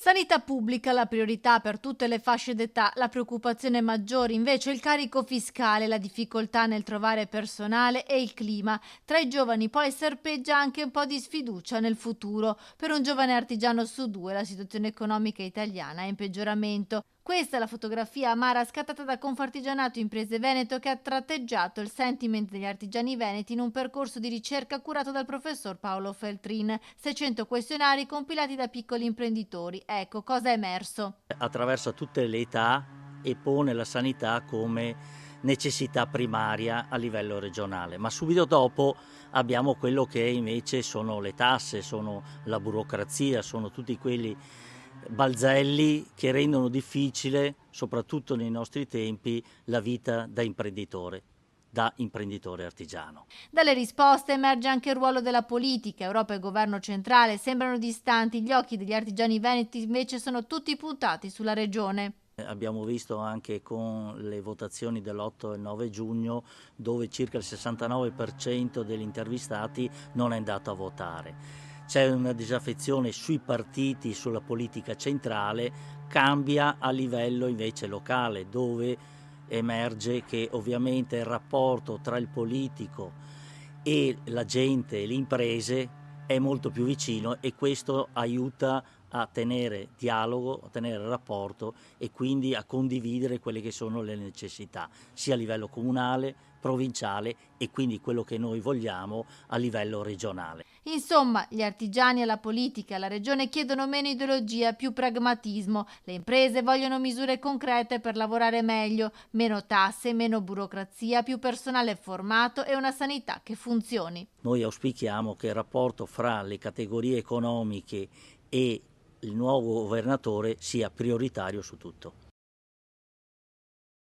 Sanità pubblica la priorità per tutte le fasce d'età, la preoccupazione maggiore invece è il carico fiscale, la difficoltà nel trovare personale e il clima. Tra i giovani poi serpeggia anche un po' di sfiducia nel futuro. Per un giovane artigiano su due la situazione economica italiana è in peggioramento. Questa è la fotografia amara scattata da Confartigianato Imprese Veneto, che ha tratteggiato il sentiment degli artigiani veneti in un percorso di ricerca curato dal professor Paolo Feltrin. 600 questionari compilati da piccoli imprenditori. Ecco cosa è emerso. Attraversa tutte le età e pone la sanità come necessità primaria a livello regionale, ma subito dopo abbiamo quello che invece sono le tasse, sono la burocrazia, sono tutti quelli balzelli che rendono difficile, soprattutto nei nostri tempi, la vita da imprenditore artigiano. Dalle risposte emerge anche il ruolo della politica. Europa e governo centrale sembrano distanti, gli occhi degli artigiani veneti invece sono tutti puntati sulla regione. Abbiamo visto anche con le votazioni dell'8 e 9 giugno, dove circa il 69% degli intervistati non è andato a votare. C'è una disaffezione sui partiti, sulla politica centrale, cambia a livello invece locale, dove emerge che ovviamente il rapporto tra il politico e la gente e le imprese è molto più vicino, e questo aiuta a tenere dialogo, a tenere rapporto e quindi a condividere quelle che sono le necessità, sia a livello comunale, provinciale e quindi quello che noi vogliamo a livello regionale. Insomma, gli artigiani alla politica e alla regione chiedono meno ideologia, più pragmatismo. Le imprese vogliono misure concrete per lavorare meglio, meno tasse, meno burocrazia, più personale formato e una sanità che funzioni. Noi auspichiamo che il rapporto fra le categorie economiche e il nuovo governatore sia prioritario su tutto.